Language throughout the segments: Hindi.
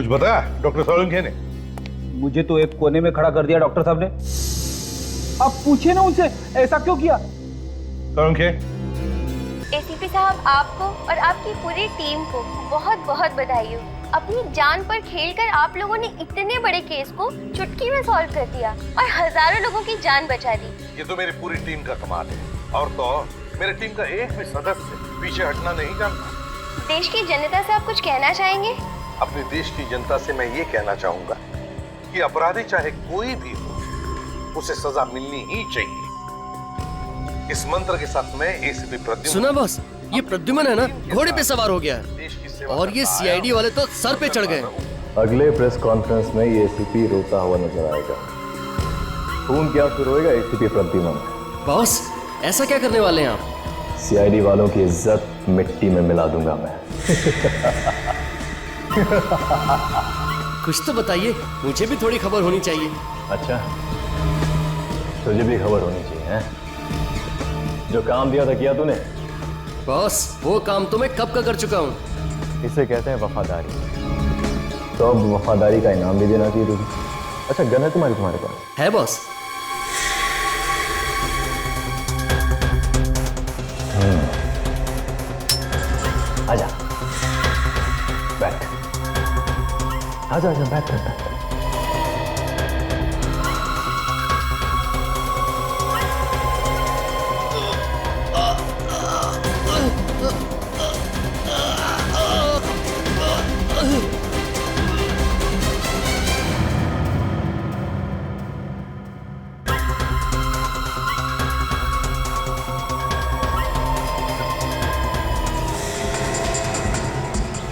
कुछ बताया डॉक्टर सोलंकी ने? मुझे तो एक कोने में खड़ा कर दिया डॉक्टर साहब ने। आप पूछिए ना उनसे ऐसा क्यों किया। सोलंकी, एसीपी साहब, आपको और आपकी पूरी टीम को बहुत बहुत बधाई हो। अपनी जान पर खेलकर आप लोगों ने इतने बड़े केस को चुटकी में सॉल्व कर दिया और हजारों लोगों की जान बचा दी। ये तो मेरी पूरी टीम का कमाल है। और तो मेरे टीम का एक भी सदस्य पीछे हटना नहीं जानता। देश की जनता से आप कुछ कहना चाहेंगे? अपने देश की जनता से मैं ये कहना चाहूंगा कि अपराधी चाहे कोई भी हो, उसे सजा मिलनी ही चाहिए। इस मंत्र के साथ मैं एसीपी प्रद्युम्न। सुना बॉस, ये प्रद्युम्न है ना, घोड़े पे सवार हो गया है और ये सीआईडी वाले तो सर पे चढ़ गए। अगले प्रेस कॉन्फ्रेंस में ये एसीपी रोता हुआ नजर आएगा। खून क्या शुरू होएगा एसीपी प्रद्युम्न। बॉस, ऐसा क्या करने वाले हैं आप? सीआईडी वालों की इज्जत मिट्टी में मिला दूंगा मैं। कुछ तो बताइए, मुझे भी थोड़ी खबर होनी चाहिए। अच्छा, तुझे भी खबर होनी चाहिए हैं? जो काम दिया था किया तूने? बॉस, वो काम तो मैं कब का कर चुका हूँ। इसे कहते हैं वफादारी। तो अब वफादारी का इनाम भी देना चाहिए तुझे। अच्छा, गन है तुम्हारे पास? है बॉस। आजा, बैठ। आजा आजा, बैठ।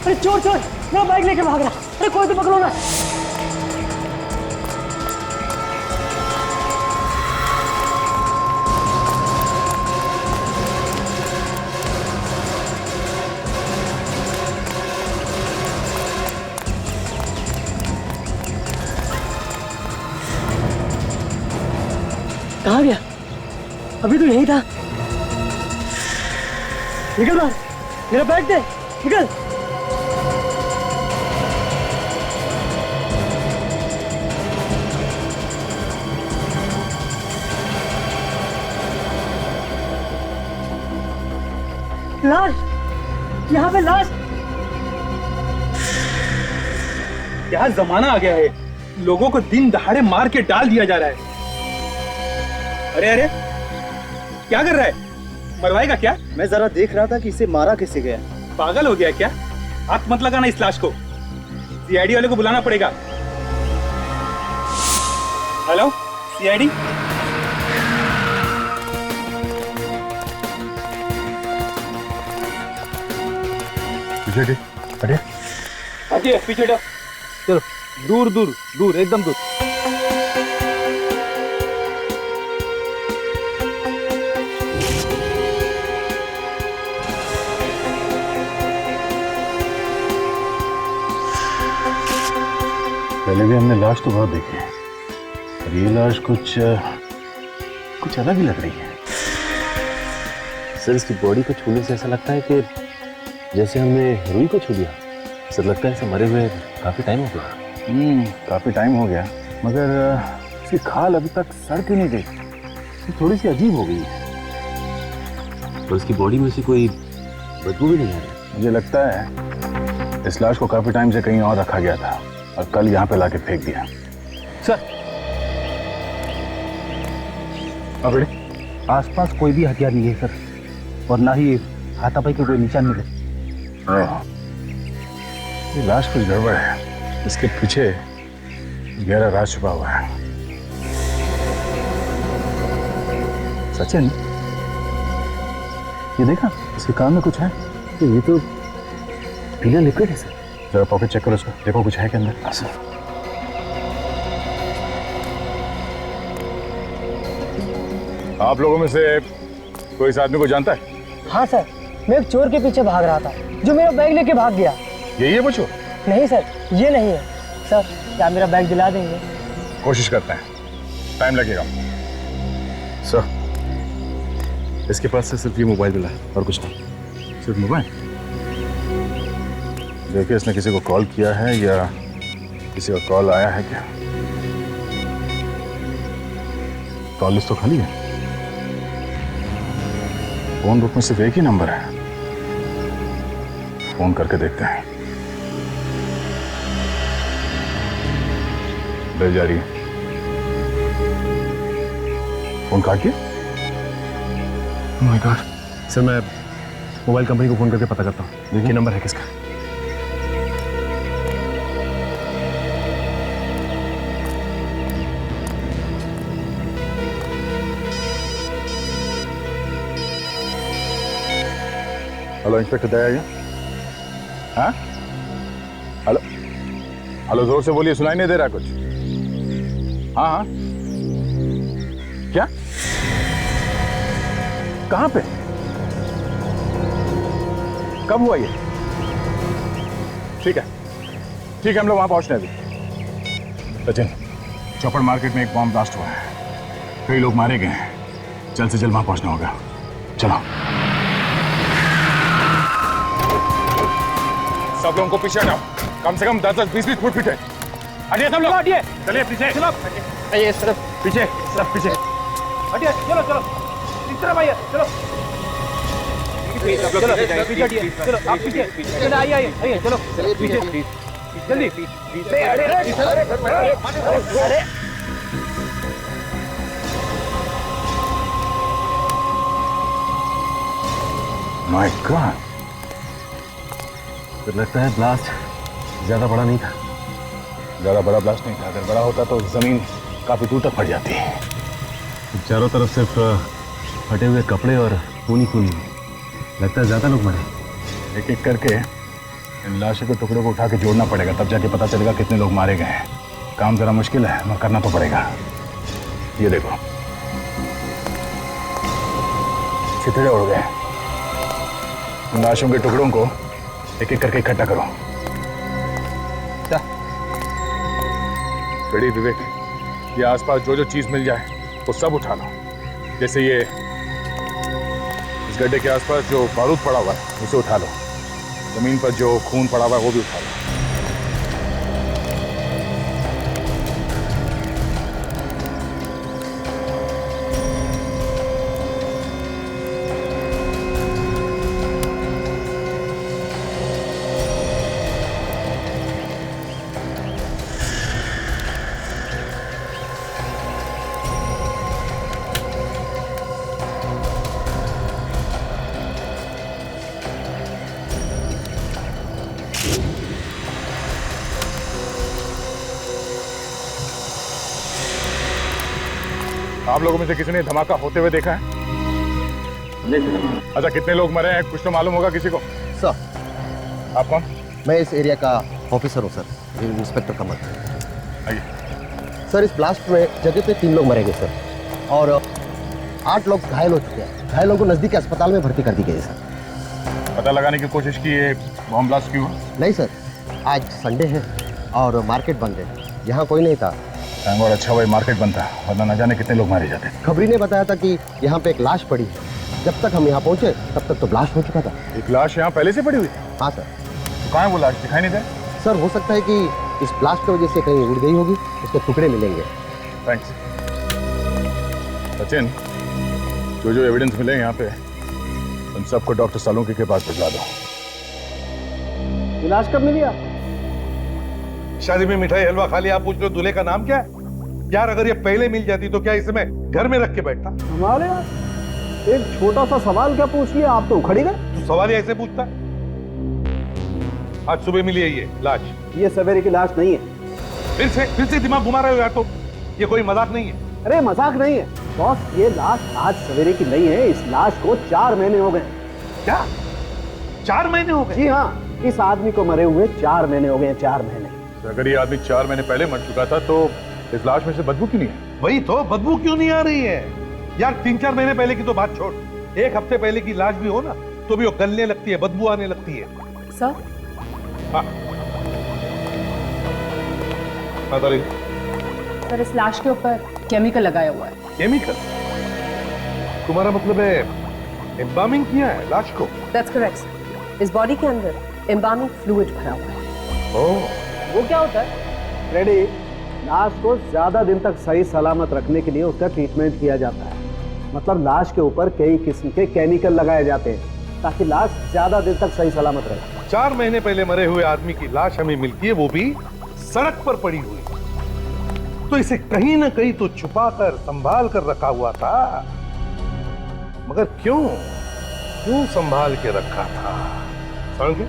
अरे चोर चोर, मेरा बाइक लेके भाग रहा। अरे कोई तो पकड़ो ना। कहाँ गया? अभी तो यही था। निकल बाहर, मेरा बैग दे, निकल। लाश, यहाँ पे लाश। क्या जमाना आ गया है, लोगों को दिन दहाड़े मार के डाल दिया जा रहा है। अरे अरे, क्या कर रहा है? मरवाएगा क्या? मैं जरा देख रहा था कि इसे मारा कैसे गया। पागल हो गया क्या? हाथ मत लगाना इस लाश को। सीआईडी वाले को बुलाना पड़ेगा। हेलो सीआईडी, पीछे हटे। हटिए, पीछे हटो। चलो, दूर दूर दूर, एकदम दूर। पहले भी हमने लाश तो बहुत देखी है, पर ये लाश कुछ अलग ही लग रही है। सर, इसकी बॉडी को छूने से ऐसा लगता है कि जैसे हमने रूही को छू लिया। सर, लगता है इसे मरे हुए काफी टाइम हो गया। काफी टाइम हो गया, मगर इसकी खाल अभी तक सड़ क्यों नहीं गई? ये थोड़ी सी अजीब हो गई है। और इसकी बॉडी में से कोई बदबू भी नहीं आ रही। मुझे लगता है इस लाश को काफी टाइम से कहीं और रखा गया था और कल यहाँ पे लाके फेंक दिया। सर, अब आसपास कोई भी हथियार नहीं है सर, और ना ही हाथापाई के कोई निशान मिले। ये लाश कुछ गड़बड़ है। इसके पीछे गहरा राज छुपा हुआ है। सचिन, ये देखा, इसके कान में कुछ है। ये तो पीला लिक्विड है सर। जरा पॉकेट चेक करो उसका, देखो कुछ है के अंदर। हाँ सर। आप लोगों में से कोई इस आदमी को जानता है? हाँ सर, मैं एक चोर के पीछे भाग रहा था जो मेरा बैग लेके भाग गया। यही है वो चोर? नहीं सर, ये नहीं है। सर, क्या मेरा बैग दिला देंगे? कोशिश करते हैं, टाइम लगेगा। सर, इसके पास से सिर्फ ये मोबाइल मिला है और कुछ नहीं। सिर्फ मोबाइल? देखिए, इसने किसी को कॉल किया है या किसी का कॉल आया है क्या? कॉल लिस्ट तो खाली है। फोन बुक में सिर्फ एक ही नंबर है। फोन करके देखते हैं। बेल जा रही है। फोन काटिए। Oh my God. सर मैं मोबाइल कंपनी को फोन करके पता करता हूँ देखिए नंबर है किसका। Hello inspector Daya. हाँ हेलो हेलो, जोर से बोलिए, सुनाई नहीं दे रहा कुछ। हाँ हाँ क्या? कहाँ पे? कब हुआ ये? ठीक है हम लोग वहां पहुंच रहे हैं अभी। सचिन, चौपड़ मार्केट में एक बॉम्ब ब्लास्ट हुआ है, कई लोग मारे गए हैं, जल्द से जल्द वहां पहुंचना होगा। चलो सब लोगों को पीछे हटाओ, कम से कम 10-20 फुट पीछे हटिए सब लोग। हटिए, चलिए पीछे, चलो आइए सर, पीछे, सब पीछे हटिए, चलो चलो इस तरफ आइए, चलो चलो पीछे हटिए, चलो आप पीछे, चलो आइए आइए आइए, चलो पीछे जल्दी। अरे माय गॉड, तो लगता है ब्लास्ट ज्यादा बड़ा नहीं था। ज्यादा बड़ा ब्लास्ट नहीं था। अगर बड़ा होता तो जमीन काफी दूर तक फट जाती। चारों तरफ सिर्फ फटे हुए कपड़े और खूनी खून। लगता है ज्यादा लोग मरे। एक एक करके इन लाशों के टुकड़ों को उठा के जोड़ना पड़ेगा, तब जाके पता चलेगा कितने लोग मारे गए हैं। काम जरा मुश्किल है मगर करना तो पड़ेगा। ये देखो छितड़े उड़ गए। इन लाशों के टुकड़ों को एक एक करके इकट्ठा करो। बेड़ी विवेक, ये आसपास जो जो चीज मिल जाए वो सब उठा लो। जैसे ये इस गड्ढे के आसपास जो बारूद पड़ा हुआ है उसे उठा लो। जमीन पर जो खून पड़ा हुआ है वो भी उठा लो। आप लोगों में से किसी ने धमाका होते हुए देखा है? अच्छा, कितने लोग मरे हैं कुछ तो मालूम होगा किसी को? सर, आप कौन? मैं इस एरिया का ऑफिसर हूँ सर, इंस्पेक्टर कमल। आइए। सर, इस ब्लास्ट में जगह पे 3 लोग मरे गए सर, और 8 लोग घायल हो चुके हैं। घायलों को नजदीकी अस्पताल में भर्ती कर दी गई है सर। पता लगाने की कोशिश की ये बॉम्ब ब्लास्ट क्यों हुआ? नहीं सर, आज संडे है और मार्केट बंद है, यहाँ कोई नहीं था। और अच्छा भाई मार्केट बंद था, वरना न जाने कितने लोग मारे जाते। खबरी ने बताया था कि यहाँ पे एक लाश पड़ी है। जब तक हम यहाँ पहुँचे तब तक तो ब्लास्ट हो चुका था। एक लाश यहाँ पहले से पड़ी हुई? हाँ सर। तो कहाँ है वो लाश, दिखाई नहीं दे? सर, हो सकता है कि इस ब्लास्ट की वजह से कहीं उड़ गई होगी, उसके टुकड़े मिलेंगे। थैंक्स। सचिन, जो जो एविडेंस मिले यहाँ पे उन सबको डॉक्टर सालुंकी के पास भिजवा दो। इलाज कब मिली? शादी में मिठाई हलवा खा लिया, आप पूछ लो दूल्हे का नाम क्या है? यार अगर ये पहले मिल जाती तो क्या इसे मैं घर में रख के बैठता? हमारे एक छोटा सा सवाल क्या पूछ लिया, आप तो उखड़ी गए। तू सवाल ऐसे पूछता? आज सुबह मिली है ये लाश। ये सवेरे की लाश नहीं है। फिर से दिमाग घुमा रहे हो यार, तो ये कोई मजाक नहीं है। अरे मजाक नहीं है बॉस, ये लाश आज सवेरे की नहीं है। इस लाश को 4 महीने हो गए। क्या 4 महीने हो गए? जी हाँ, इस आदमी को मरे हुए 4 महीने हो गए। 4 महीने। अगर ये आदमी 4 महीने पहले मर चुका था तो इस लाश में से बदबू क्यों नहीं है? वही तो, बदबू क्यों नहीं आ रही है यार? 3-4 महीने पहले की तो बात छोड़, 1 हफ्ते पहले की लाश भी हो ना तो भी वो गलने लगती है, बदबू आने लगती है। सर? हाँ सर, इस लाश के ऊपर केमिकल लगाया हुआ है। केमिकल? तुम्हारा मतलब है एम्बामिंग किया है लाश को? That's correct. इस बॉडी के अंदर एम्बामिंग फ्लूइड भरा हुआ है। ओह, वो क्या होता है? रेडी, लाश को ज्यादा दिन तक सही सलामत रखने के लिए उसका ट्रीटमेंट किया जाता है। मतलब लाश के ऊपर कई किस्म के केमिकल लगाए जाते हैं ताकि लाश ज्यादा दिन तक सही सलामत रहे। 4 महीने पहले मरे हुए आदमी की लाश हमें मिलती है, वो भी सड़क पर पड़ी हुई। तो इसे कहीं ना कहीं तो छुपा कर संभाल कर रखा हुआ था, मगर क्यों संभाल के रखा था? समझे?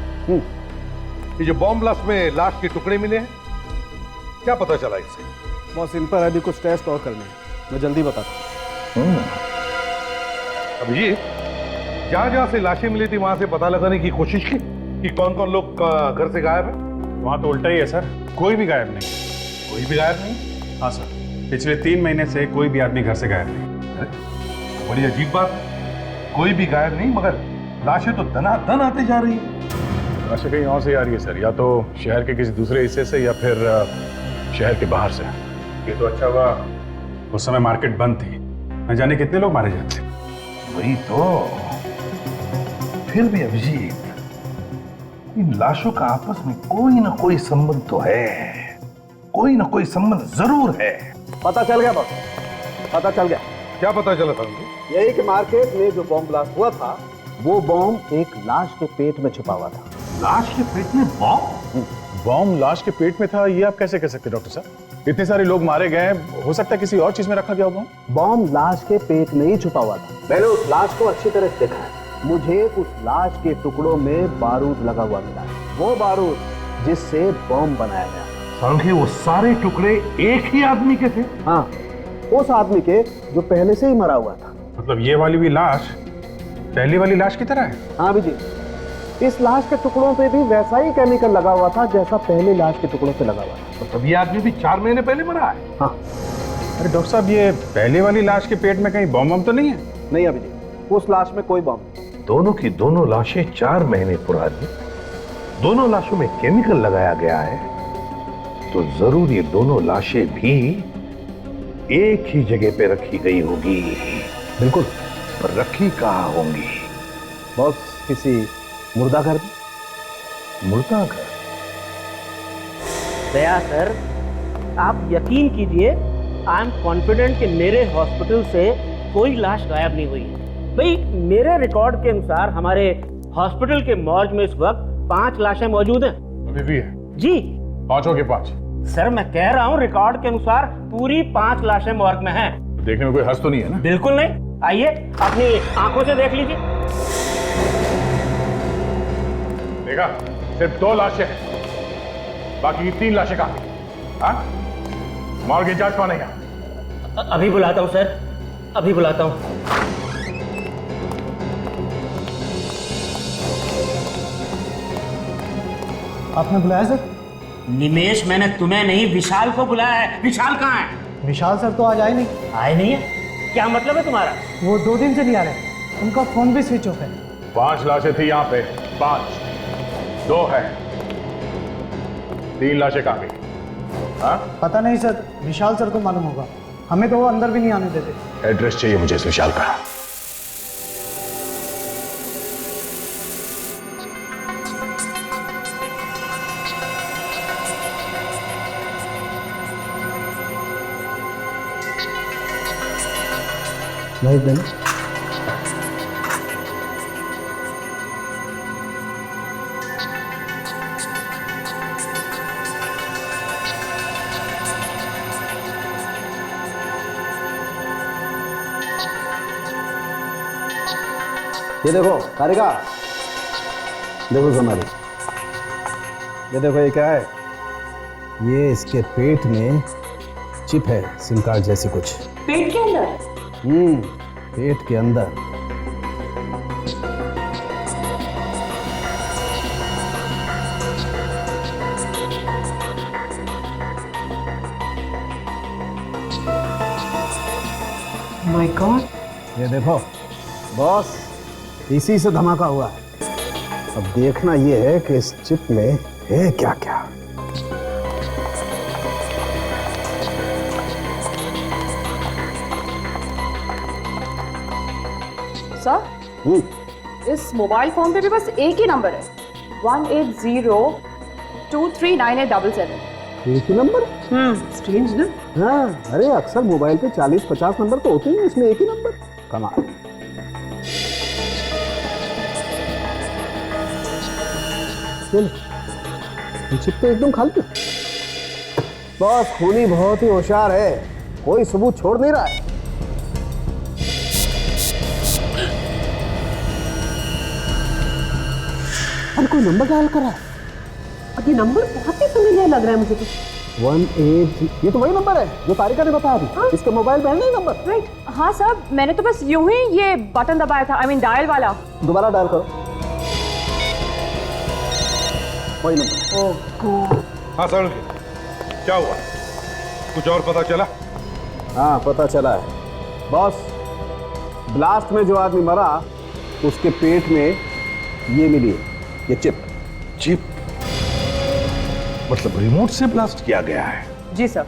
ये जो बॉम्ब ब्लास्ट में लाश के टुकड़े मिले हैं, क्या पता चला इससे? बॉस, इन पर अभी कुछ टेस्ट और करने हैं, मैं जल्दी बताता हूँ। अभिजीत, जहां से लाशें मिली थी वहां से पता लगाने की कोशिश की कि कौन कौन लोग घर से गायब है? वहां तो उल्टा ही है सर, कोई भी गायब नहीं। कोई भी गायब नहीं? हाँ सर, पिछले 3 महीने से कोई भी आदमी घर से गायब नहीं। अरे, बड़ी अजीब बात, कोई भी गायब नहीं मगर लाशें तो दनादन आती जा रही है। लाशें कहीं और से आ रही है सर, या तो शहर के किसी दूसरे हिस्से से या फिर शहर के बाहर से। ये तो अच्छा हुआ उस समय मार्केट बंद थी, न जाने कितने लोग मारे जाते। वही तो। फिर भी अभिजीत, इन लाशों का आपस में कोई ना कोई संबंध तो है, कोई ना कोई संबंध जरूर है। पता चल गया बॉस, पता चल गया। क्या पता चला था? यही कि मार्केट में जो बॉम्ब ब्लास्ट हुआ था, वो बॉम्ब एक लाश के पेट में छुपा हुआ था। लाश के पेट में बॉम्ब? बॉम्ब लाश के पेट में था, ये आप कैसे कह सकते डॉक्टर साहब? इतने सारे लोग मारे गए, हो सकता है किसी और चीज में रखा गया बॉम्ब। बॉम्ब लाश के पेट में ही छुपा हुआ था। मैंने उस लाश को अच्छी तरह से देखा है। मुझे उस लाश के टुकड़ों में बारूद लगा हुआ मिला, वो बारूद जिससे बॉम्ब बनाया गया। सांखे, वो सारे टुकड़े एक ही आदमी के थे? हाँ, उस आदमी के जो पहले से ही मरा हुआ था। मतलब ये वाली भी लाश पहली वाली लाश की तरह है? हाँ जी, इस लाश के टुकड़ों पे भी वैसा ही केमिकल लगा हुआ था जैसा पहले लाश के टुकड़ों पे लगा हुआ था। तो ये आदमी भी 4 महीने पहले मरा है? हाँ। अरे डॉक्टर साहब, ये पहले वाली लाश के पेट में कहीं बॉम्ब तो नहीं है? नहीं अभिजीत, उस लाश में कोई बॉम्ब नहीं। दोनों की दोनों लाशें 4 महीने पुरानी, दोनों लाशों में केमिकल लगाया गया है, तो जरूर ये दोनों लाशें भी एक ही जगह पे रखी गई होगी। बिल्कुल। पर रखी कहाँ होंगी? बॉस, किसी मुर्दाघर में। मुर्दाघर? दया सर, आप यकीन कीजिए, आई एम कॉन्फिडेंट कि मेरे हॉस्पिटल से कोई लाश गायब नहीं हुई। भाई, मेरे रिकॉर्ड के अनुसार हमारे हॉस्पिटल के मॉर्ग में इस वक्त 5 लाशें मौजूद हैं। अभी भी है? जी। 5 हो गए 5? सर, मैं कह रहा हूँ रिकॉर्ड के अनुसार पूरी 5 लाशें मॉर्ग में हैं। देखने में कोई हर्ष तो नहीं है ना? बिल्कुल नहीं। आइए, अपनी आंखों से देख लीजिए। देखा, सिर्फ 2 लाशें हैं, बाकी की 3 लाशें कहाँ? हाँ, मॉर्ग इंचार्ज कौन है यहाँ? अभी बुलाता हूँ सर, अभी बुलाता हूँ। आपने बुलाया सर? निमेश, मैंने तुम्हें नहीं, विशाल को बुलाया है। विशाल कहाँ है? विशाल सर तो आज आए नहीं। आए नहीं है? क्या मतलब है तुम्हारा? वो 2 दिन से नहीं आ रहे, उनका फोन भी स्विच ऑफ है। 5 लाशें थी यहाँ पे, 5, 2 है, 3 लाशें कहाँ गई? हाँ? पता नहीं सर, विशाल सर को मालूम होगा, हमें तो वो अंदर भी नहीं आने देते। एड्रेस चाहिए मुझे इस विशाल का। नहीं नहीं, ये देखो कारिका, देखो सोनाली, ये देखो ये क्या है? ये इसके पेट में चिप है, सिम कार्ड जैसी कुछ। पेट के अंदर? पेट के अंदर। My God. ये देखो बॉस, इसी से धमाका हुआ है। अब देखना ये है कि इस चिप में है क्या क्या। सर, इस मोबाइल फोन पे भी बस एक ही नंबर है, 180239877। एक ही नंबर? स्ट्रेंज ना? हाँ, अरे अक्सर मोबाइल पे 40-50 नंबर तो होते ही, इसमें एक ही नंबर। कमाल। चल, चिप तो एकदम खाली। बॉस खूनी बहुत ही होशियार है, कोई सबूत छोड़ नहीं रहा है। अरे कोई नंबर डायल कर रहा है। और ये नंबर बहुत ही familiar लग रहा है मुझे तो। 183, ये तो वही नंबर है जो तारिका ने बताया था। इसके मोबाइल पे है नहीं नंबर। राइट, हाँ सर, मैंने तो बस यूं ही ये बटन दबाया था, आई मीन डायल वाला। दोबारा डायल करो। वही नंबर। हाँ सर, क्या हुआ? कुछ और पता चला? हाँ पता चला है बॉस। ब्लास्ट में जो आदमी मरा उसके पेट में ये मिली है, ये चिप। चिप मतलब रिमोट से ब्लास्ट किया गया है? जी सर,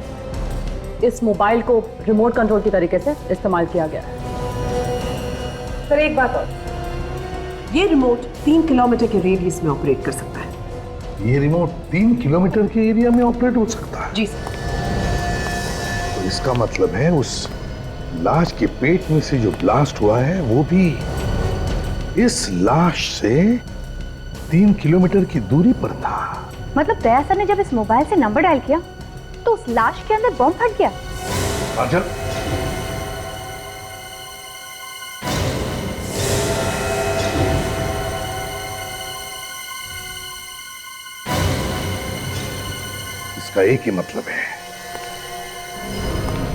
इस मोबाइल को रिमोट कंट्रोल की तरीके से इस्तेमाल किया गया है। सर एक बात और, ये रिमोट 3 किलोमीटर के रेडियस में ऑपरेट कर सकता है। ये रिमोट 3 किलोमीटर के एरिया में ऑपरेट हो सकता है? जी सर। तो इसका मतलब है उस लाश के पेट में से जो ब्लास्ट हुआ है वो भी इस लाश से 3 किलोमीटर की दूरी पर था। मतलब दया सर ने जब इस मोबाइल से नंबर डायल किया तो उस लाश के अंदर बम फट गया। काजल, इसका एक ही मतलब है,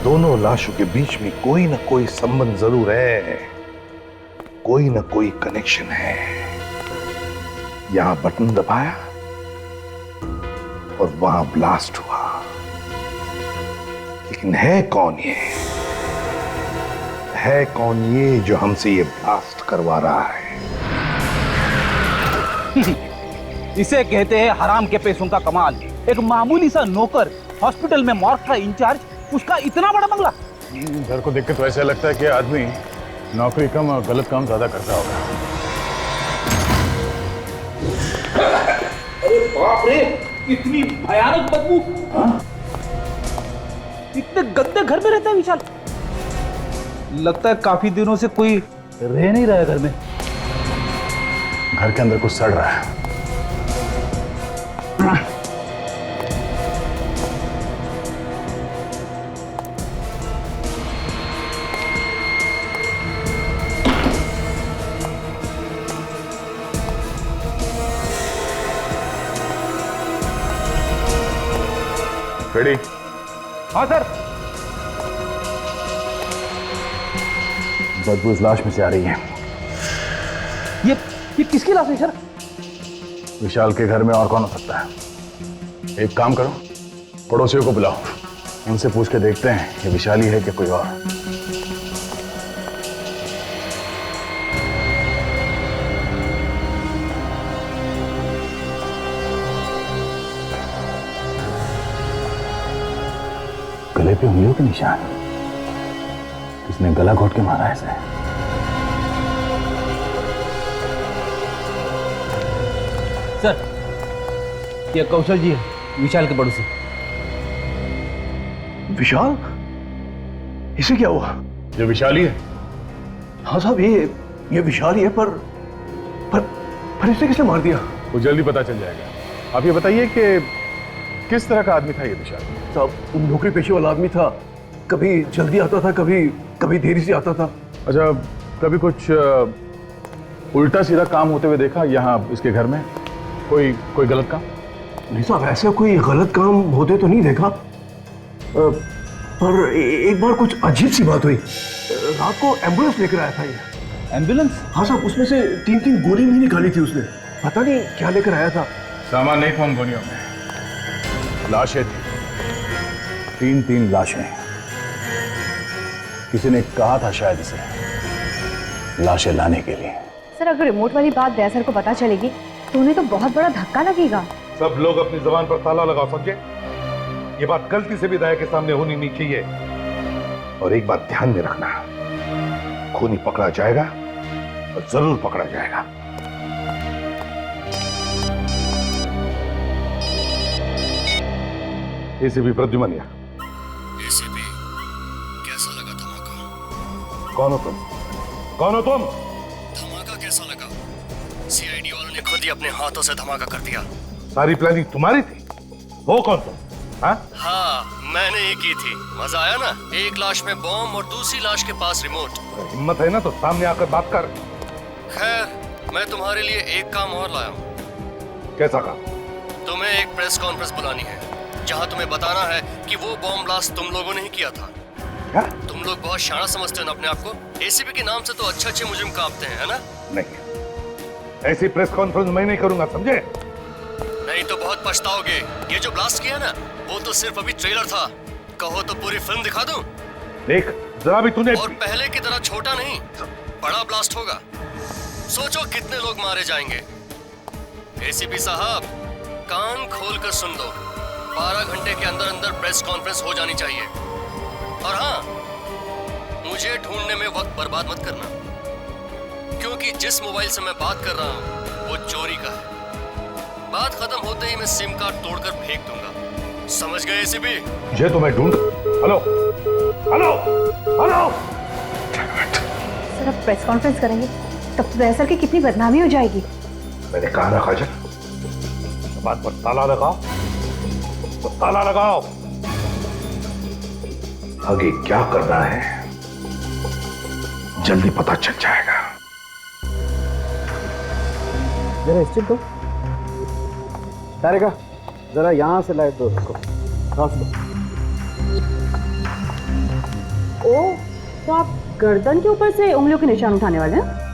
दोनों लाशों के बीच में कोई ना कोई संबंध जरूर है, कोई ना कोई कनेक्शन है। यहां बटन दबाया और वहां ब्लास्ट हुआ, लेकिन है कौन ये? है कौन ये जो हमसे ये ब्लास्ट करवा रहा है? इसे कहते हैं हराम के पैसों का कमाल। एक मामूली सा नौकर, हॉस्पिटल में मॉर्ग का इंचार्ज, उसका इतना बड़ा बंगला। घर को देख के तो ऐसा लगता है कि आदमी नौकरी कम और गलत काम ज्यादा करता होगा। अरे बाप रे, इतनी भयानक बदबू। इतने गंदे घर में रहता है विशाल। लगता है काफी दिनों से कोई रह नहीं रहा है घर में। घर के अंदर कुछ सड़ रहा है। रेडी? हाँ सर। बदबू इस लाश में से आ रही है। ये किसकी लाश है सर? विशाल के घर में और कौन हो सकता है? एक काम करो, पड़ोसियों को बुलाओ, उनसे पूछ के देखते हैं ये विशाल ही है कि कोई और। गले पे उंगलियों के निशान, किसने गला घोट के मारा ऐसे? सर, ये कौशल जी है, विशाल के पड़ोसी। विशाल? इसे क्या हुआ? ये विशाल ही है। हाँ साहब, ये विशाल ही है, पर इसे किसने मार दिया? वो जल्दी पता चल जाएगा। आप ये बताइए कि किस तरह का आदमी था ये विशाल? साहब, नौकरी पेशे वाला आदमी था, कभी जल्दी आता था, कभी देरी से आता था। अच्छा, कभी कुछ उल्टा सीधा काम होते हुए देखा यहाँ इसके घर में? कोई गलत काम? नहीं साहब, ऐसा कोई गलत काम होते तो नहीं देखा, पर एक बार कुछ अजीब सी बात हुई। रात को एम्बुलेंस लेकर आया था ये। एम्बुलेंस? हाँ साहब, उसमें से 3-3 गोली भी निकाली थी उसने, पता नहीं क्या लेकर आया था। सामान नहीं था उन गोलियों में, लाशें थी, 3-3 लाशें। किसी ने कहा था शायद इसे लाशें लाने के लिए। सर, अगर रिमोट वाली बात दया सर को पता चलेगी तो उन्हें तो बहुत बड़ा धक्का लगेगा। सब लोग अपनी जबान पर ताला लगाओ, समझे? ये बात गलती से भी दया के सामने होनी नहीं चाहिए। और एक बात ध्यान में रखना, खूनी पकड़ा जाएगा और जरूर पकड़ा जाएगा। एसीपी प्रद्युमन। एसीपी, कैसा लगा धमाका? कौन हो तुम? कौन हो तुम? धमाका कैसा लगा? सीआईडी वालों ने खुद ही अपने हाथों से धमाका कर दिया। सारी प्लानिंग तुम्हारी थी? हो कौन तुम? हाँ, मैंने ही की थी। मजा आया ना? एक लाश में बॉम्ब और दूसरी लाश के पास रिमोट। हिम्मत है ना तो सामने आकर बात कर। खैर, मैं तुम्हारे लिए एक काम और लाया हूँ। कैसा काम? तुम्हें एक प्रेस कॉन्फ्रेंस बुलानी है, जहाँ तुम्हें बताना है कि वो बॉम्ब ब्लास्ट तुम लोगों ने ही किया था। क्या? तुम लोग बहुत शाना समझते हो ना अपने आप को। एसीपी के नाम से तो अच्छे मुजरिम कांपते हैं, है ना? नहीं, ऐसी प्रेस कॉन्फ्रेंस मैं नहीं करूंगा, समझे? नहीं तो बहुत पछताओगे। ये जो ब्लास्ट किया ना, वो तो सिर्फ अभी ट्रेलर था। कहो तो पूरी फिल्म दिखा दूं? देख, जरा भी तूने। और पहले की तरह छोटा नहीं, बड़ा ब्लास्ट होगा। सोचो कितने लोग मारे जाएंगे। एसीपी साहब, कान खोल कर सुन लो। 12 घंटे के अंदर अंदर प्रेस कॉन्फ्रेंस हो जानी चाहिए। और हाँ, मुझे ढूंढने में वक्त बर्बाद मत करना, क्योंकि जिस मोबाइल से मैं बात कर रहा हूँ वो चोरी का है। बात खत्म होते ही मैं सिम कार्ड तोड़कर फेंक दूंगा। समझ गए एसीपी? ये तो मैं ढूंढ। Hello hello hello. सर, अब प्रेस कॉन्फ्रेंस करेंगे तब तो दरअसल की कितनी बदनामी हो जाएगी। मैंने कहा ना काजल, बात पर ताला लगाओ, तो ताला लगाओ। आगे क्या करना है जल्दी पता चल जाएगा। जरा स्टिक दो। तारिका, जरा यहां से लाइट दो उसको। ओ, तो आप गर्दन के ऊपर से उंगलियों के निशान उठाने वाले हैं?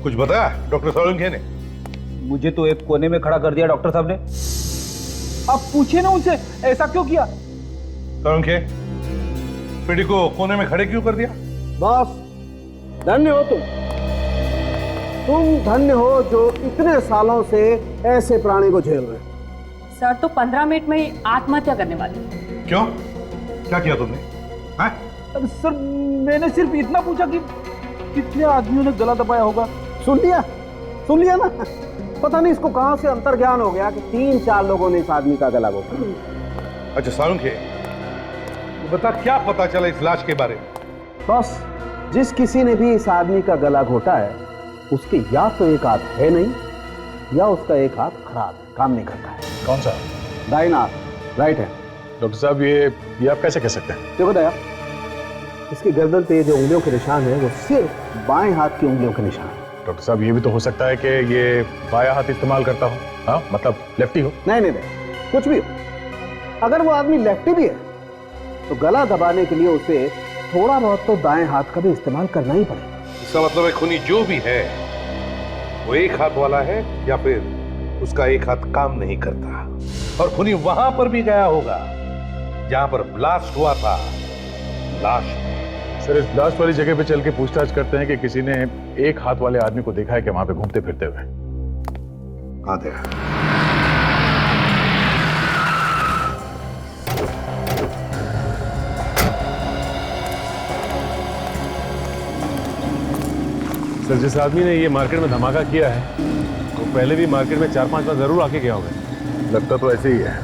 कुछ बताया डॉक्टर सोलंकी ने? मुझे तो एक कोने में खड़ा कर दिया डॉक्टर साहब ने। आप पूछिए ना उनसे, ऐसा क्यों किया? सोलंकी, पीढ़ी को कोने में खड़े क्यों कर दिया? बॉस, धन्य हो तुम धन्य हो जो इतने सालों से ऐसे प्राणी को झेल रहे। सर तो 15 मिनट में ही आत्महत्या करने वाले। क्यों? क्या किया तुमने? अरे सर, मैंने सिर्फ इतना पूछा कि कितने आदमियों ने गला दबाया होगा। सुन लिया ना। पता नहीं इसको कहां से अंतर्ज्ञान हो गया कि 3-4 लोगों ने इस आदमी का गला घोटा। अच्छा सोलंकी, तो बता क्या पता चला इस लाश के बारे में? बस, जिस किसी ने भी इस आदमी का गला घोटा है उसके या तो एक हाथ है नहीं या उसका एक हाथ खराब है, काम नहीं करता है। कौन सा? दाहिना हाथ, राइट है। डॉक्टर साहब, ये आप कैसे कह सकते हैं? देखो दया, इसकी गर्दन पे जो उंगलियों के निशान है वो सिर्फ बाएं हाथ की उंगलियों के निशान है। डॉक्टर साहब, ये भी तो हो सकता है कि ये बायां हाथ इस्तेमाल करता हो। हाँ, मतलब लेफ्टी हो। नहीं, कुछ भी हो, अगर वो आदमी लेफ्टी भी है तो गला दबाने के लिए उसे थोड़ा बहुत तो दाएं हाथ का भी इस्तेमाल करना ही पड़ेगा। इसका मतलब है खूनी जो भी है वो एक हाथ वाला है या फिर उसका एक हाथ काम नहीं करता। और खूनी वहां पर भी गया होगा जहां पर ब्लास्ट हुआ था। लाश सर, इस ब्लास्ट वाली जगह पे चल के पूछताछ करते हैं कि किसी ने एक हाथ वाले आदमी को देखा है कि वहां पे घूमते फिरते हुए। कहां थे? सर, जिस आदमी ने ये मार्केट में धमाका किया है वो पहले भी मार्केट में 4-5 बार जरूर आके गया होगा। लगता तो ऐसे ही है।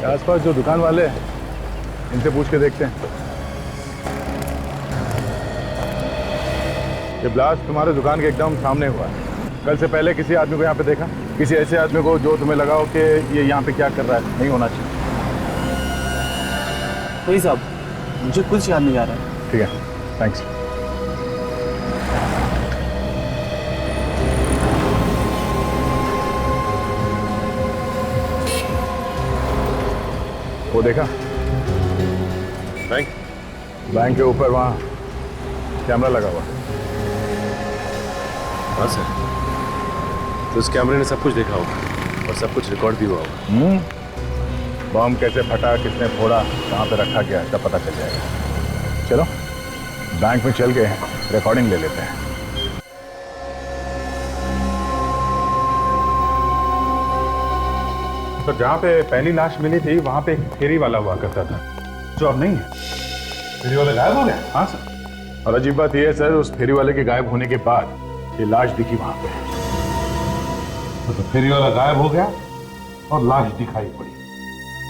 आसपास जो दुकान वाले हैं इनसे पूछ के देखते हैं। ये ब्लास्ट तुम्हारे दुकान के एकदम सामने हुआ है। कल से पहले किसी आदमी को यहाँ पे देखा? किसी ऐसे आदमी को जो तुम्हें लगा हो कि ये यहाँ पे क्या कर रहा है? नहीं होना चाहिए। वही साहब, मुझे कुछ याद नहीं आ रहा है। ठीक है, थैंक्स। वो देखा? बैंक के ऊपर वहाँ कैमरा लगा हुआ। हाँ सर, तो उस कैमरे ने सब कुछ देखा होगा और सब कुछ रिकॉर्ड भी हुआ होगा। बम कैसे फटा, किसने फोड़ा, कहाँ पे रखा गया, सब पता चल जाएगा। चलो बैंक में चल के रिकॉर्डिंग ले लेते हैं। तो जहाँ पे पहली लाश मिली थी वहां पे एक फेरी वाला हुआ करता था, जो अब नहीं है। फेरी वाला गायब हो गया? हाँ सर। और अजीब बात यह है सर, उस फेरी वाले के गायब होने के बाद ये लाश दिखी वहां पे। तो फेरी वाला गायब हो गया और लाश दिखाई पड़ी।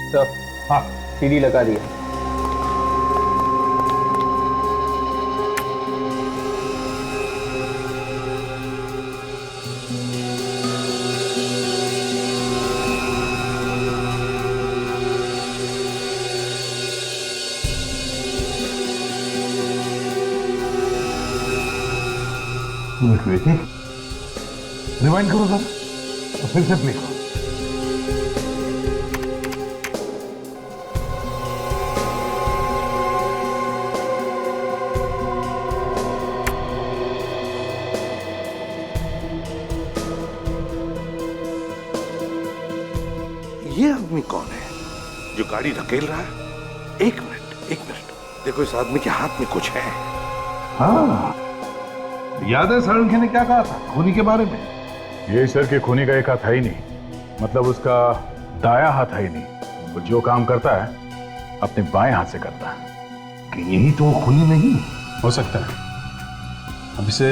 सर हाँ सीडी लगा दिया। रिवाइंड करो सर, तो फिर से प्ले करो। ये आदमी कौन है जो गाड़ी धकेल रहा है? एक मिनट, देखो इस आदमी के हाथ में कुछ है। हाँ, याद है सारंगी ने क्या कहा था खूनी के बारे में? ये सर के खूनी का एक हाथ है ही नहीं, मतलब उसका दाया हाथ है ही नहीं। वो जो काम करता है अपने बाएं हाथ से करता है। कि यही तो खूनी नहीं हो सकता है। अब इसे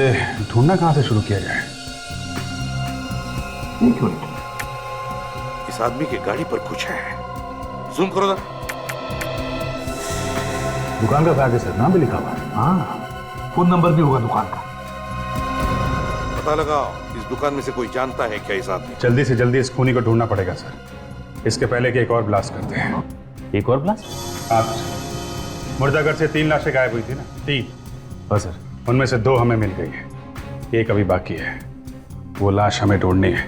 ढूंढना कहां से शुरू किया जाए? एक मिनट, इस आदमी की गाड़ी पर कुछ है। जूम करो जरा। दुकान का बैग है सर, नाम भी लिखा हुआ है। हाँ, फोन नंबर भी होगा दुकान का। पता लगाओ इस दुकान में से कोई जानता है क्या इस आदमी? जल्दी से जल्दी इस खूनी को ढूंढना पड़ेगा सर। इसके पहले कि एक और ब्लास्ट करते हैं। एक और ब्लास्ट? आप मुर्दागढ़ से 3 लाशें गायब हुई थी ना? 3। हाँ सर। उनमें से 2 हमें मिल गई है, एक अभी बाकी है। वो लाश हमें ढूंढनी है।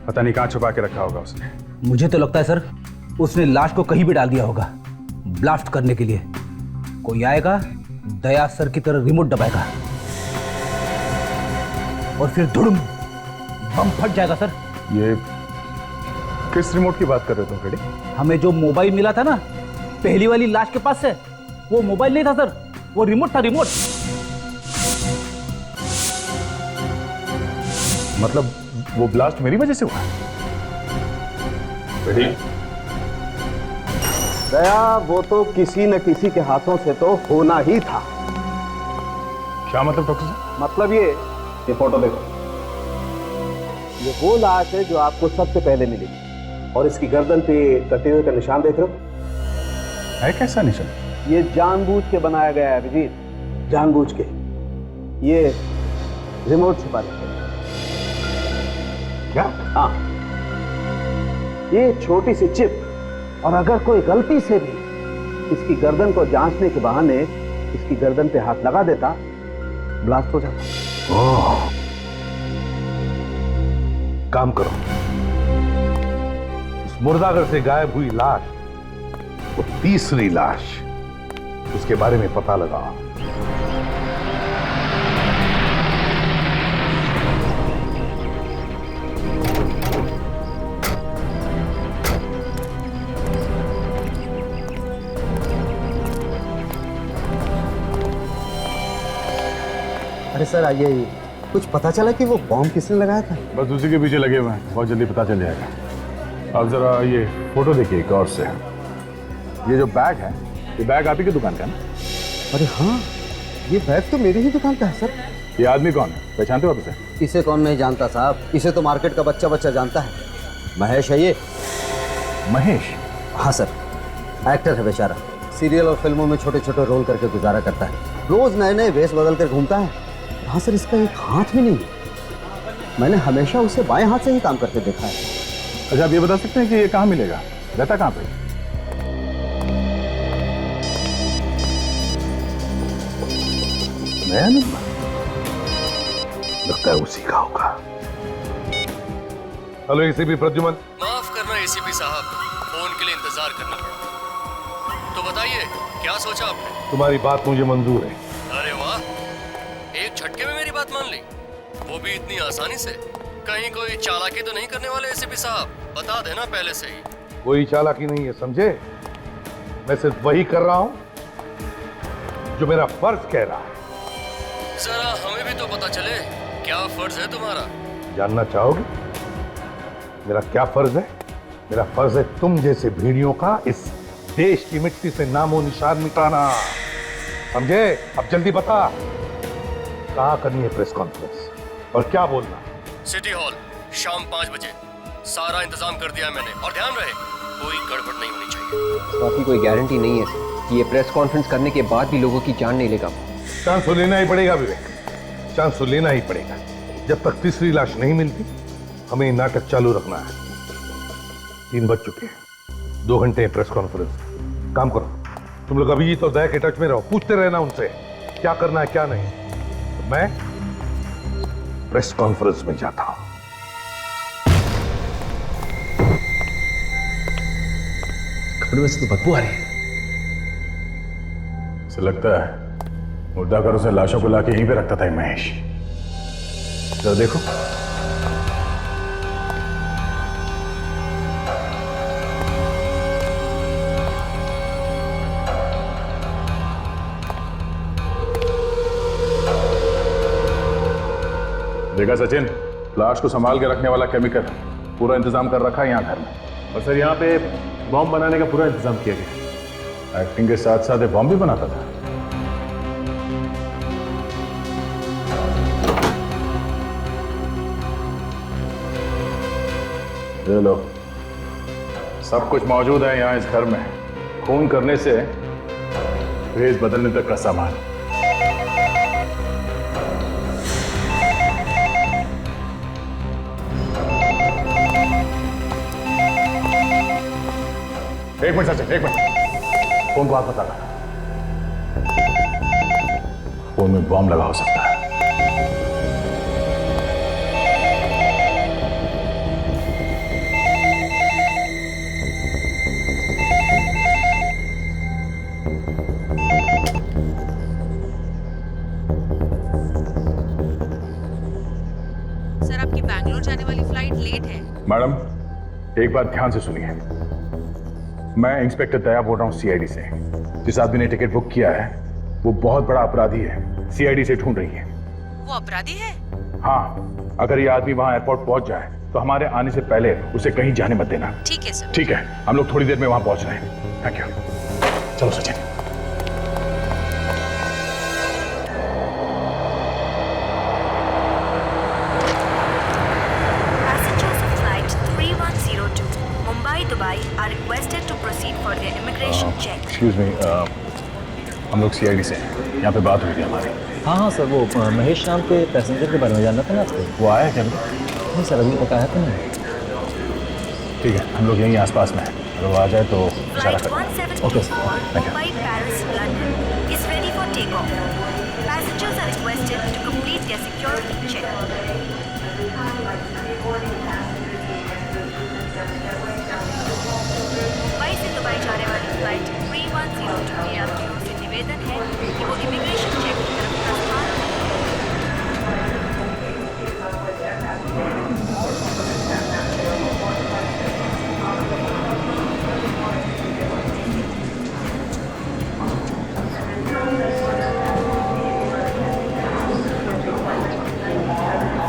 पता नहीं कहाँ छुपा के रखा होगा उसने। मुझे तो लगता है सर उसने लाश को कहीं भी डाल दिया होगा ब्लास्ट करने के लिए। कोई आएगा, दया सर की तरह रिमोट दबाएगा और फिर धुड़ुम बम फट जाएगा सर। ये किस रिमोट की बात कर रहे हो तुम फ्रेडी? हमें जो मोबाइल मिला था ना पहली वाली लाश के पास से, वो मोबाइल नहीं था सर, वो रिमोट था, रिमोट। मतलब वो ब्लास्ट मेरी वजह से हुआ? फ्रेडी, दया वो तो किसी न किसी के हाथों से तो होना ही था। क्या मतलब डॉक्टर साहब? मतलब ये फोटो देखो, ये वो लाश है जो आपको सबसे पहले मिली और इसकी गर्दन पे कटे हुए का निशान देख रहे हो? है कैसा निशान? ये जानबूझ के बनाया गया है अभिजीत, जानबूझ के। ये रिमोट छुपा रखा है। क्या? हाँ, ये छोटी सी चिप, और अगर कोई गलती से भी इसकी गर्दन को जांचने के बहाने इसकी गर्दन पे हाथ लगा देता, ब्लास्ट हो जाता। ओह, काम करो, उस मुर्दागढ़ से गायब हुई लाश, वो तीसरी लाश, उसके बारे में पता लगाओ। अरे सर आइए, कुछ पता चला कि वो बॉम्ब किसने लगाया था? बस उसी के पीछे लगे हुए हैं, बहुत जल्दी पता चल जाएगा। आप जरा ये फोटो देखिए गौर से। ये जो बैग है, ये बैग आप ही की दुकान का है ना? अरे हाँ, ये बैग तो मेरी ही दुकान का है सर। ये आदमी कौन है, पहचानते हो आप इसे? इसे कौन नहीं जानता साहब, इसे तो मार्केट का बच्चा बच्चा जानता है। महेश है ये। महेश? हाँ सर, एक्टर है बेचारा, सीरियल और फिल्मों में छोटे छोटे रोल करके गुजारा करता है, रोज नए नए वेश बदल कर घूमता है। हाँ सर, इसका एक हाथ भी नहीं है। मैंने हमेशा उसे बाएं हाथ से ही काम करते देखा है। अच्छा, आप ये बता सकते हैं कि ये कहाँ मिलेगा, रहता कहाँ पे? नया नंबर लगता है उसी का होगा। Hello ACP Pradyuman. माफ करना एसीपी साहब, फोन के लिए इंतजार करना पड़ा। तो बताइए क्या सोचा आपने? तुम्हारी बात मुझे मंजूर है। अरे वाह, एक झटके में मेरी बात मान ली, वो भी इतनी आसानी से। कहीं कोई चालाकी तो नहीं करने वाले एसीपी साहब? बता देना पहले से ही। कोई चालाकी नहीं है, समझे? मैं सिर्फ वही कर रहा हूं जो मेरा फर्ज कह रहा है। जरा हमें भी तो पता चले क्या फर्ज है तुम्हारा। जानना चाहोगे मेरा क्या फर्ज है? मेरा फर्ज है तुम जैसे भेड़ियों का इस देश की मिट्टी से नामो निशान मिटाना, समझे? अब जल्दी बता, कहाँ करनी है प्रेस कॉन्फ्रेंस और क्या बोलना? सिटी हॉल, शाम 5 बजे। सारा इंतजाम कर दिया है मैंने, और ध्यान रहे कोई गड़बड़ नहीं होनी चाहिए। बाकी कोई गारंटी नहीं है कि ये प्रेस कॉन्फ्रेंस करने के बाद भी लोगों की जान नहीं लेगा। चांस तो लेना ही पड़ेगा विवेक, चांस तो लेना ही पड़ेगा। जब तक तीसरी लाश नहीं मिलती हमें नाटक चालू रखना है। 3 बज चुके हैं, 2 घंटे प्रेस कॉन्फ्रेंस। काम करो तुम लोग, अभी तो दया के टच में रहो, पूछते रहना उनसे क्या करना है क्या नहीं। तो मैं प्रेस कॉन्फ्रेंस में जाता हूं। कमरे में से तो बदबू आ रही है। ऐसा लगता है मुर्दा घरों से लाशों को लाके यहीं पे रखता था ये महेश। जरा देखो। देखा सचिन, लाश को संभाल के रखने वाला केमिकल पूरा इंतजाम कर रखा है यहाँ घर में। और सर यहाँ पे बॉम्ब बनाने का पूरा इंतजाम किया गया। एक्टिंग के साथ साथ बॉम्ब भी बनाता था। ये लो, सब कुछ मौजूद है यहाँ इस घर में। खून करने से भेष बदलने तक का सामान। एक मिनट सचिन, एक मिनट। फोन को हाथ बता रहा, फोन में बॉम्ब लगा हो सकता है। सर, आपकी बैंगलोर जाने वाली फ्लाइट लेट है। मैडम, एक बात ध्यान से सुनिए। मैं इंस्पेक्टर दया बोल रहा हूँ सीआईडी से। जिस आदमी ने टिकट बुक किया है वो बहुत बड़ा अपराधी है, सीआईडी से ढूंढ रही है। वो अपराधी है? हाँ, अगर ये आदमी वहां एयरपोर्ट पहुंच जाए तो हमारे आने से पहले उसे कहीं जाने मत देना। ठीक है सर। ठीक है, हम लोग थोड़ी देर में वहां पहुंच रहे हैं। Thank you. चलो सचिन। एक्सक्यूज मी, हम लोग सीआईडी से हैं। यहाँ पे बात हुई थी हमारी। हाँ हाँ सर, वो महेश नाम के पैसेंजर के बारे में जानना था ना आपको। वो आया क्या? नहीं सर, अभी बताया तो नहीं। ठीक है, हम लोग यहीं आसपास में हैं, अगर वो आ जाए तो इशारा करें। Okay sir, thank you. Mumbai से दुबई जाने वाली फ्लाइट 3102 के यात्रियों से निवेदन है कि वो इमिग्रेशन चेक की तरफ प्रस्थान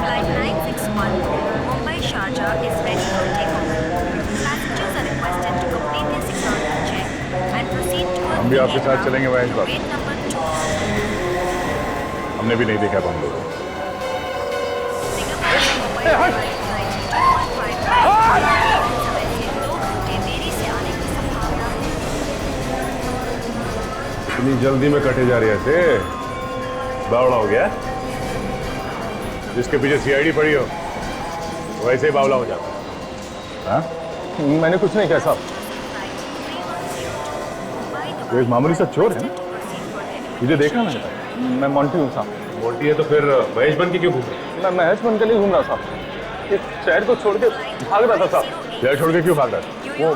Flight 961 Mumbai Sharjah is ready for takeoff. Passengers are requested to complete their security check and proceed towards हम भी आपके साथ चलेंगे महेश बाबू। gate number 2. हमने भी नहीं देखा बम लोग। Singapore से मुंबई flight 215 समय से 2 घंटे देरी से आने की संभावना है। इतनी जल्दी में कटे जा रही है ऐसे? बावड़ा हो गया? जिसके पीछे सीआईडी पड़ी हो वैसे ही बावला हो जाता। हाँ? मैंने कुछ नहीं कहा साहब। वो एक मामूली सा चोर है ना, मुझे देखा मैंने। मैं मोंटी हूँ साहब। मोटी है तो फिर महेश बन के क्यों घूम रहे? मैं महेश बन के नहीं घूम रहा साहब, इस शहर को छोड़ के भाग रहा था साहब। शहर छोड़ के क्यों भाग रहा था? वो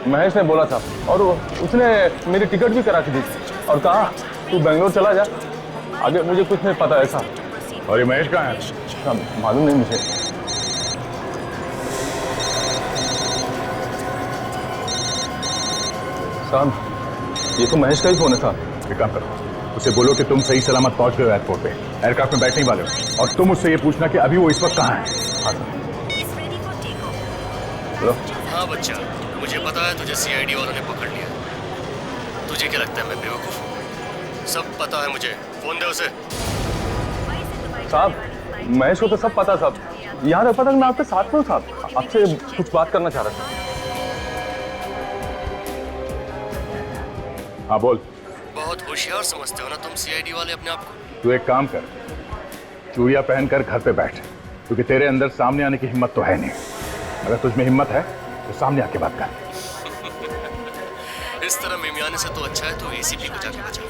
महेश ने बोला था और उसने मेरी टिकट भी करा के दी और कहा तू बेंगलोर चला जा, आगे मुझे कुछ नहीं पता ऐसा। और ये महेश कहाँ है? मालूम नहीं मुझे। साहब ये तो महेश का ही फोन है साहब। एक काम करो, उसे बोलो कि तुम सही सलामत पहुंच गए हो एयरपोर्ट पे, एयरक्राफ्ट में बैठने वाले हो, और तुम उससे ये पूछना कि अभी वो इस वक्त कहाँ है। हाँ बच्चा, मुझे पता है तुझे सीआईडी वालों ने पकड़ लिया। तुझे क्या लगता है मैं बेवकूफ हूँ? सब पता है मुझे। फोन दे उसे। साहब महेश को तो सब पता साहब, यहाँ रखा था मैं आपके साथ में हूँ साहब, आपसे कुछ बात करना चाह रहा था। हाँ बोल। बहुत होशियार समझते हो ना तुम सीआईडी वाले अपने आप को। तू एक काम कर, चूड़िया पहनकर घर पे बैठ, क्योंकि तेरे अंदर सामने आने की हिम्मत तो है नहीं। अगर तुझमें हिम्मत है तो सामने आके बात कर। इस तरह मिमियाने से तो अच्छा है तो एसीपी को जाके बचा।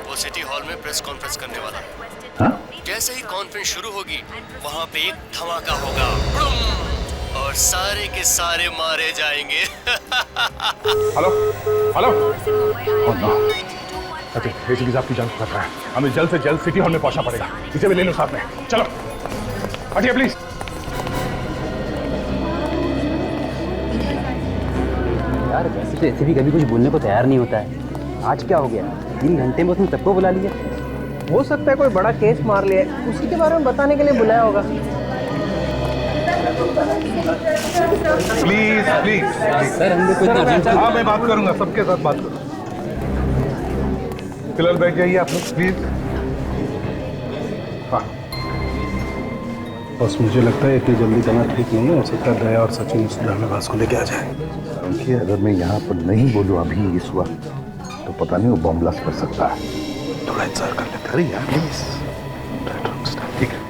वो सिटी हॉल में प्रेस कॉन्फ्रेंस करने वाला है। हाँ? जैसे ही कॉन्फ्रेंस शुरू होगी वहां पे एक धमाका होगा और सारे के सारे मारे जाएंगे। Hello hello. Oh no, ACP साहब की जान को खतरा है, हमें जल्द से जल्द सिटी हॉल में पहुंचना पड़ेगा। इसे भी ले लो साथ में, चलो हटिए प्लीज। यार वैसे तो ऐसे भी कभी कुछ बोलने को तैयार नहीं होता है, आज क्या हो गया? 3 घंटे में उसने सबको बुला लिया। हो सकता है कोई बड़ा केस मार लिया, उसी के बारे में बताने के लिए बुलाया होगा। प्लीज प्लीज सर हमने कोई इतना हाँ मैं बात करूंगा, सबके साथ बात करूंगा। फिलहाल बैठ जाइए आप लोग प्लीज। हाँ बस मुझे लगता है इतनी जल्दी करना ठीक नहीं है। हो सकता है दया और सचिन उस ड्रामेबाज को लेके आ जाए। देखिए अगर मैं यहाँ पर नहीं बोलूँ अभी इस वक्त तो पता नहीं वो बॉम्ब ब्लास्ट कर सकता है। थोड़ा इंतजार कर लेते हैं। अरे यार प्लीज। ठीक है।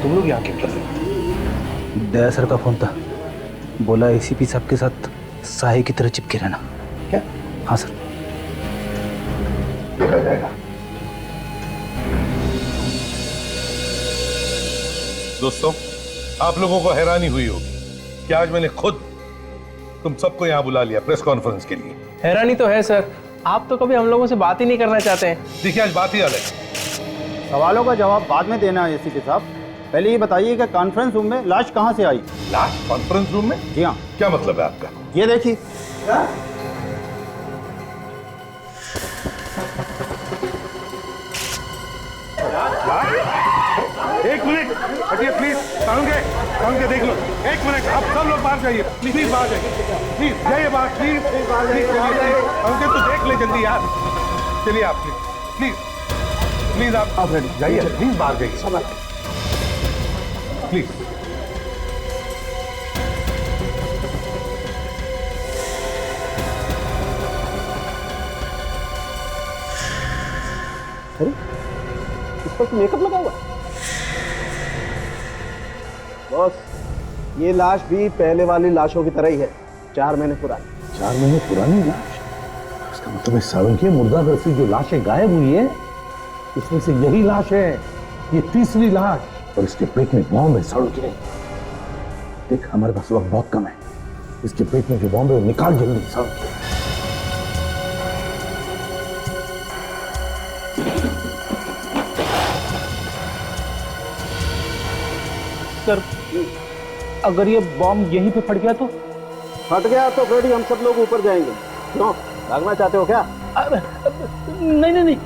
तुम लोग यहाँ क्यों कर रहे हो? दया सर का फोन था, बोला एसीपी साहब के साथ साहे की तरह चिपके रहना। क्या? हाँ सर। देखा जाएगा। दोस्तों आप लोगों को हैरानी हुई होगी कि आज मैंने खुद तुम सबको यहाँ बुला लिया प्रेस कॉन्फ्रेंस के लिए। हैरानी तो है सर, आप तो कभी हम लोगों से बात ही नहीं करना चाहते हैं। देखिए आज बात ही अलग है। सवालों का जवाब बाद में देना है एसीपी साहब, पहले ये बताइए कि कॉन्फ्रेंस रूम में लाश कहाँ से आई? लाश कॉन्फ्रेंस रूम में? जी हाँ। क्या मतलब है आपका? ये देखिए। एक मिनट हटिए प्लीज। कानून के देख लो। एक मिनट आप सब लोग बाहर जाइए प्लीज, बाहर जाइए प्लीज, जाइए बाहर प्लीज। कानून के तो देख ले जल्दी यार। चलिए आप प्लीज प्लीज आप जाइए प्लीज, बाहर जाइए प्लीज। अरे इस पर तो मेकअप लगा हुआ है। बॉस ये लाश भी पहले वाली लाशों की तरह ही है, 4 महीने पुरानी। 4 महीने पुरानी लाश? इसका मतलब है सावन की मुर्दाघर से जो लाशें गायब हुई है उसमें से यही लाश है। ये तीसरी लाश, और इसके पेट में बॉम्ब है। सड़क के देख हमारे पास वक्त बहुत कम है, इसके पेट में जो बॉम्ब है वो निकाल जल्दी। सड़क के सर अगर ये बॉम्ब यहीं पे फट गया तो? फट गया तो रेडी, हम सब लोग ऊपर जाएंगे। क्यों भागना चाहते हो क्या? नहीं नहीं नहीं।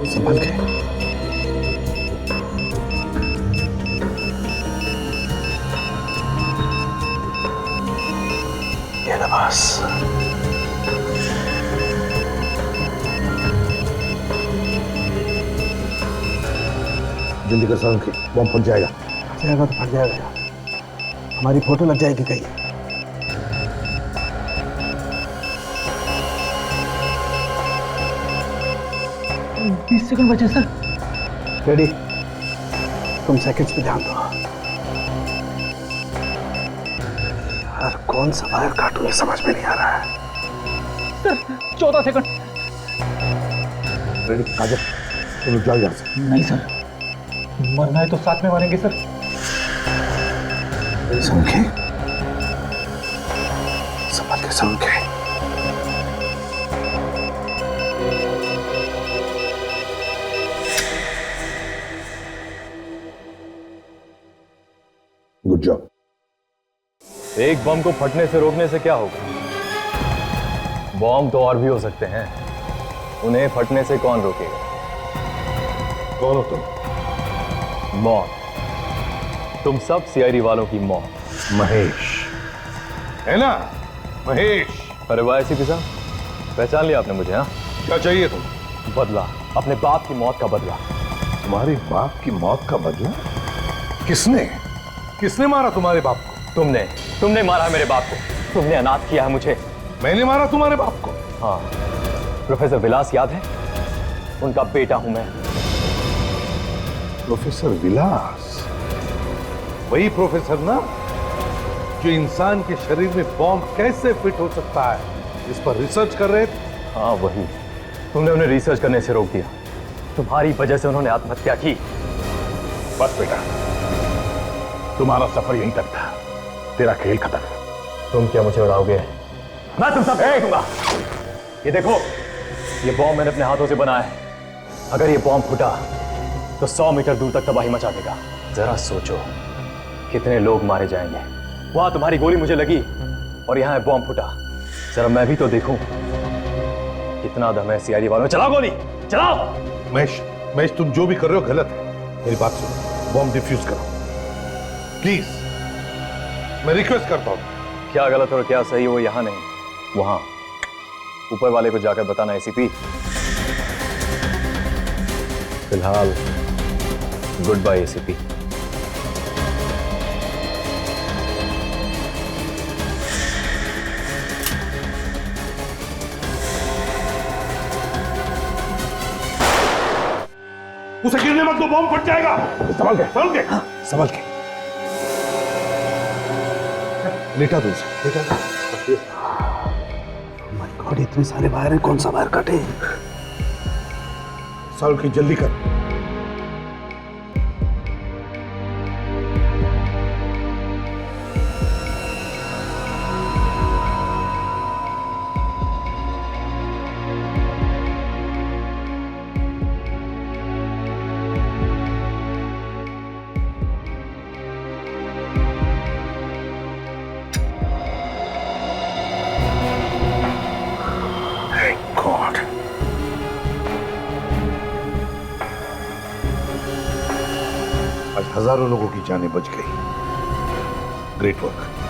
संभल के। ये लो बस। जल्दी कर सावन की, बॉम्ब फट जाएगा। जाएगा तो फट जाएगा, हमारी फोटो लग जाएगी कहीं। 20 सेकंड बचे सर। रेडी, तुम सेकंड्स पे ध्यान दो। यार कौन सा वायर काटूं ये समझ में नहीं आ रहा है। Sir 14 second. रेडी काजल, तुम जाओ यहाँ से। नहीं सर, मरना है तो साथ में मरेंगे सर। संख्या संभल के, संख्या गुड जॉब। एक बम को फटने से रोकने से क्या होगा? बम तो और भी हो सकते हैं, उन्हें फटने से कौन रोकेगा? कौन हो तुम? मौत। तुम सब सीआईडी वालों की मौत। महेश है ना? महेश। अरे वाह एसीपी साहब, पहचान लिया आपने मुझे? हाँ, क्या चाहिए तुम? बदला, अपने बाप की मौत का बदला। तुम्हारे बाप की मौत का बदला? किसने किसने मारा तुम्हारे बाप को? तुमने मारा मेरे बाप को। तुमने अनाथ किया है मुझे। मैंने मारा तुम्हारे बाप को? हाँ, प्रोफेसर विलास याद है? उनका बेटा हूं मैं। प्रोफेसर विलास? वही प्रोफेसर ना जो इंसान के शरीर में बॉम्ब कैसे फिट हो सकता है इस पर रिसर्च कर रहे थे? हाँ वही। तुमने उन्हें रिसर्च करने से रोक दिया। तुम्हारी वजह से उन्होंने आत्महत्या की। बस बेटा, तुम्हारा सफर यहीं तक था, तेरा खेल खत्म। तुम क्या मुझे उड़ाओगे? मैं तुम सब दूंगा। ये देखो, ये बॉम्ब मैंने अपने हाथों से बनाया है। अगर ये बॉम्ब फूटा तो 100 मीटर दूर तक तबाही मचा देगा। जरा सोचो कितने लोग मारे जाएंगे। वहां तुम्हारी गोली मुझे लगी और यहां बॉम्ब फूटा। जरा मैं भी तो देखूं कितना दम है सीआईडी वालों में। चलाओ गोली, चलाओ। महेश, तुम जो भी कर रहे हो गलत है। मेरी बात सुनो, बॉम्ब डिफ्यूज करो प्लीज, मैं रिक्वेस्ट करता हूं। क्या गलत और क्या सही वो यहां नहीं, वहां ऊपर वाले को जाकर बताना एसीपी। फिलहाल गुड बाय एसीपी। उसे गिरने मत दो, बॉम्ब फट जाएगा। संभल के, संभल के, संभल के। लेटा दो उसे, लेटा दो। माय गॉड, इतने सारे वायर हैं, कौन सा वायर काटे? संभल के, जल्दी कर। आज हजारों लोगों की जानें बच गई। Great work.